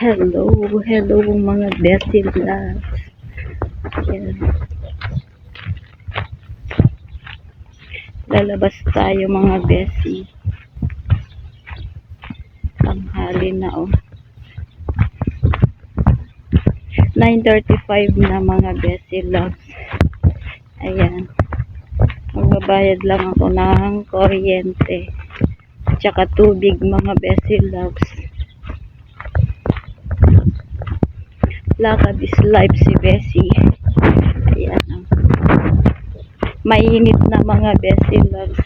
Hello, hello mga bestie loves. Yan. Lalabas tayo mga bestie. Tanghali na 9:35 na mga bestie loves. Ayan. Magbabayad lang ako ng kuryente. Tsaka tubig mga bestie loves. Lakad is life si Bessie. Ayan. Mainit na mga bestie loves.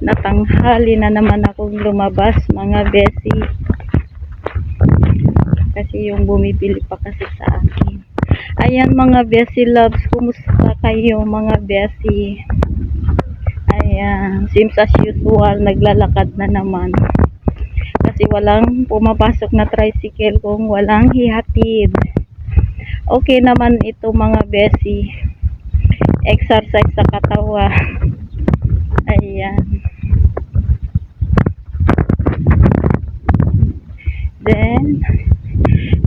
Natanghali na naman akong lumabas mga bestie. Kasi yung bumibili pa kasi sa akin. Ayan mga bestie loves. Kumusta kayo mga bestie? Ayan. Seems as usual. Naglalakad na naman. Kasi walang pumapasok na tricycle kung walang hihatid. Okay naman ito mga bestie. Exercise sa katawan. Ayan. Then,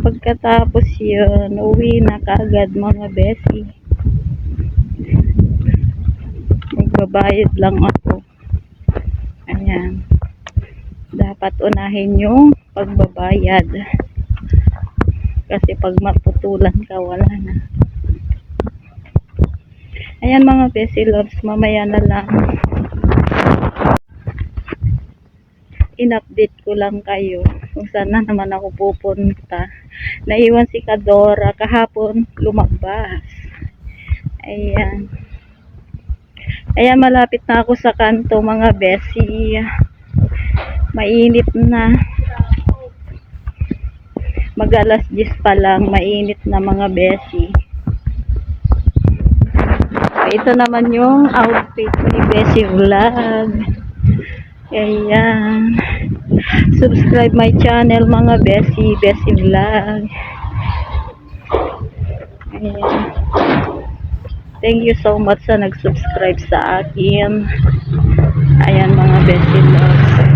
pagkatapos yun, uwi na kaagad mga bestie. Magbabayad lang ako. Ayan. Dapat unahin yung pagbabayad. Kasi pag maputulan ka, wala na. Ayan mga bestie loves, mamaya na lang. In-update ko lang kayo kung saan na naman ako pupunta. Naiwan si Kadora kahapon lumabas. Ayan. Ayan, malapit na ako sa kanto mga bestie. Mainit na. Mag-alas 10 pa lang, mainit na mga bestie. Ito naman yung outfit ni Bessie Vlog. Ayan. Subscribe my channel mga bestie, Bessie Vlog. Ayan. Thank you so much sa nag-subscribe sa akin. Ayan mga bestie loves.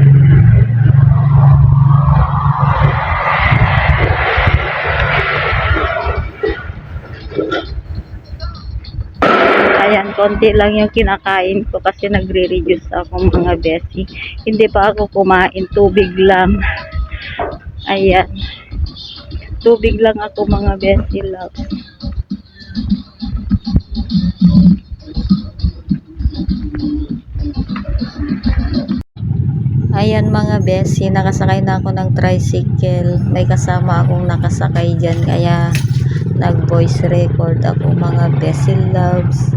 Ayan, konti lang yung kinakain ko kasi nagre-reduce ako mga bestie. Hindi pa ako kumain, tubig lang. Ayan. Tubig lang ako mga bestie loves. Ayan mga bestie, nakasakay na ako ng tricycle. May kasama akong nakasakay dyan, kaya nag-voice record ako mga bestie loves.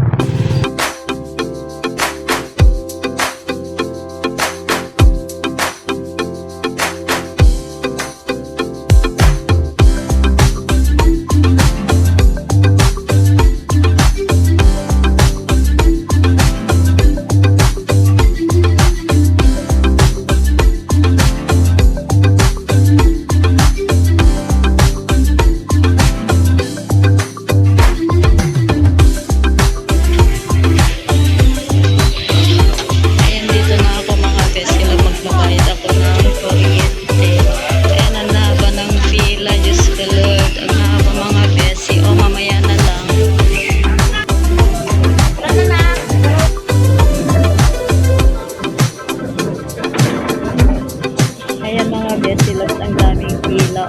Ayan mga bestie loves, ang daming pila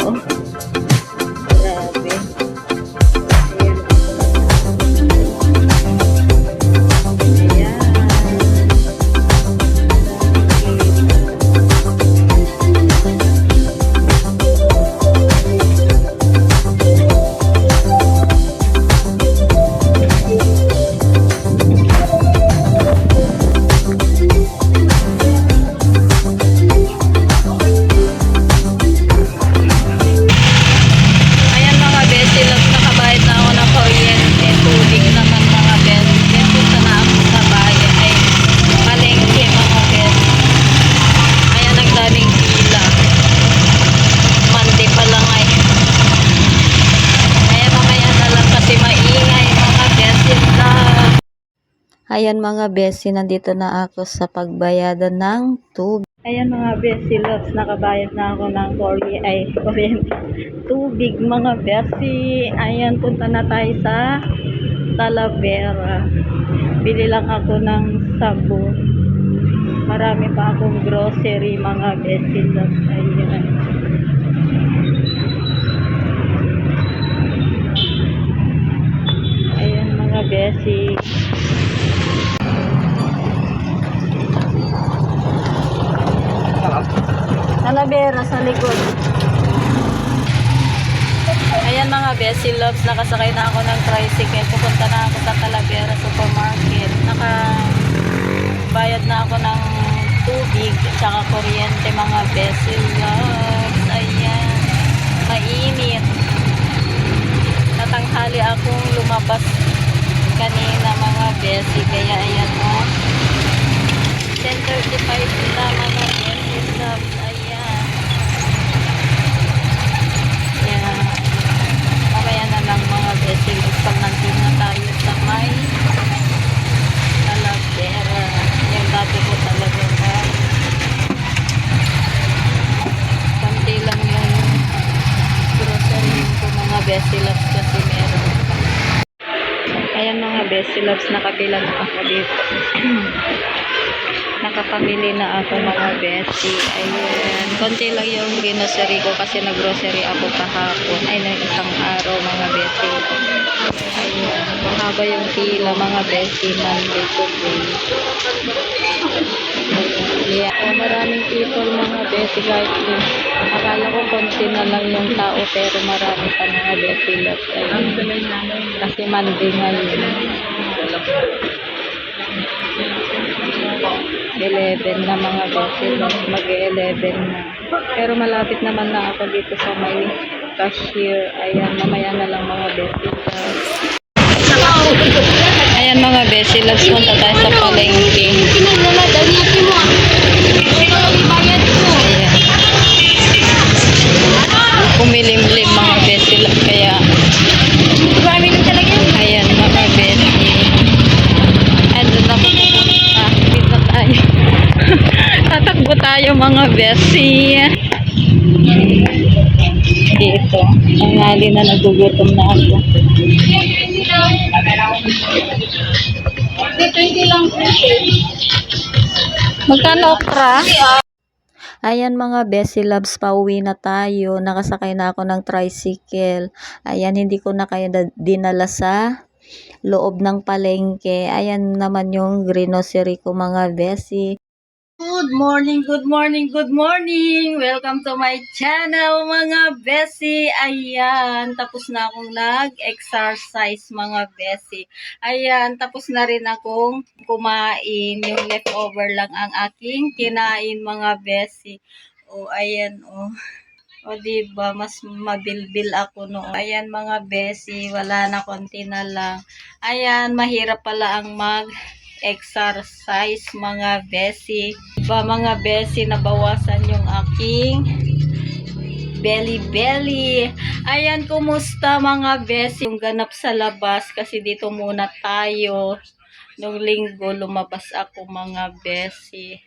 Grabe. Ayan. Ayan mga bestie, nandito na ako sa pagbayadan ng tubig. Ayan mga besi loves, nakabayad na ako ng kuryente. Tubig mga besi. Ayan, punta na tayo sa Talavera. Bili lang ako ng sabon. Marami pa akong grocery mga besi loves. Ayan. Ayan mga besi. Talavera sa likod. Ayan mga besi loves, nakasakay na ako ng tricycle. Pupunta na ako sa Talavera Supermarket. Nakabayad na ako ng tubig at saka kuryente mga besi loves. Ayan. Mainit. Natanghali akong lumabas kanina mga besi. Kaya ayan o. 10:35 na mga besi loves. Ayan. Ayan. Mamaya na lang mga besi loves pag nandun na tayo sa may Talavera. Yung dati ko talaga konti lang yung grocery ko mga besi loves kasi meron. Ayan mga besi loves, nakapila na ako dito. Nakapamili na ako mga besi. Ayan. Konti lang yung grocery ko kasi nag-grocery ako kahapon. Ay, ng isang araw mga besi. Ayan. Mahaba yung pila mga besi. Monday to day. Yeah. Oh, maraming people mga besi guys. Akala ko konti na lang yung tao pero marami pa mga besi loves. Ayan. Kasi Monday ngayon. 11 na mga besi loves. Mag-11 na. Pero malapit naman na ako dito sa may cashier. Ayan, mamaya na lang mga besi loves. Ayan mga besi loves, punta tayo sa palengke. Ayan. Kumilimlim mga besi loves, kaya ayan mga besi. Andun na po pupunta. Dito tayo. Tatakbo tayo mga besi. Dito. Ang hali na nagugutom na ako. Magkano okra? Ayan mga besi loves, pauwi na tayo. Nakasakay na ako ng tricycle. Ayan, hindi ko na kaya dinala sa loob ng palengke. Ayan naman yung grocery ko mga besi. Good morning, good morning, good morning! Welcome to my channel mga besi. Ayan, tapos na akong nag-exercise mga besi. Ayan, tapos na rin akong kumain. Yung leftover lang ang aking kinain mga besi. O, ayan o. O, diba, mas mabilbil ako noon. Ayan mga besi, wala na, konti na lang. Ayan, mahirap pala ang exercise mga besi. Diba mga besi, nabawasan yung aking belly. Ayan, kumusta mga besi? Yung ganap sa labas kasi dito muna tayo. Nung linggo lumabas ako mga besi.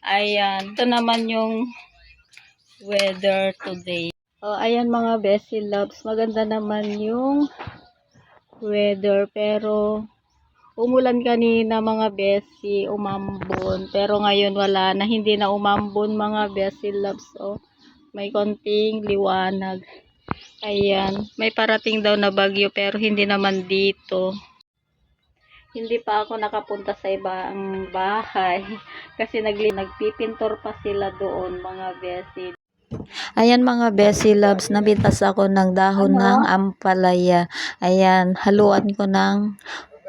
Ayan, ito naman yung weather today. Oh, ayan mga besi loves, maganda naman yung weather pero umulan kanina mga besi, umambon. Pero ngayon wala na, hindi na umambon mga besi loves. Oh, may konting liwanag. Ayan, may parating daw na bagyo pero hindi naman dito. Hindi pa ako nakapunta sa ibang bahay kasi nagpipintor pa sila doon mga besi. Ayan mga besi loves, nabintas ako ng dahon ng ampalaya. Ayan, haluan ko ng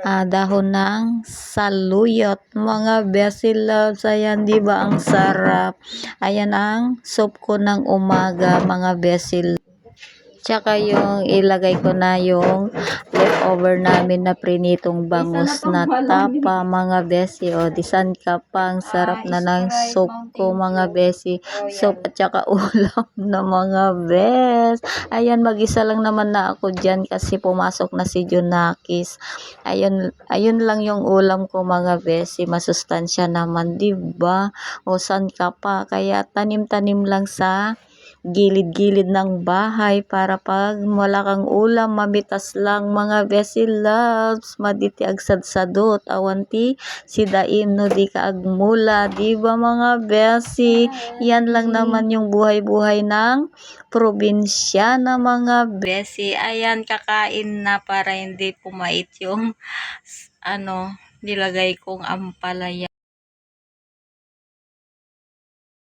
dahon ng saluyot mga besi loves. Ayan, di ba ang sarap? Ayan ang soup ko ng umaga mga besi loves. Tsaka yung ilagay ko na yung in-over namin na prinitong bangus na tapa mga besi. O, disan ka pang sarap na ng soup ko mga besi. Soup at saka ulam na mga bes. Ayan, mag-isa lang naman na ako dyan kasi pumasok na si Junakis. Ayun lang yung ulam ko mga besi. Masustansya naman, diba? O, san ka pa? Kaya tanim-tanim lang sa gilid-gilid ng bahay para pag wala kang ulam, mamitas lang mga besi loves, maditi agsadsadot, awanti si daim no di ka agmula, diba mga besi? Yan lang naman yung buhay-buhay ng probinsya na mga besi. Ayan, kakain na para hindi pumait yung nilagay kong ampalaya.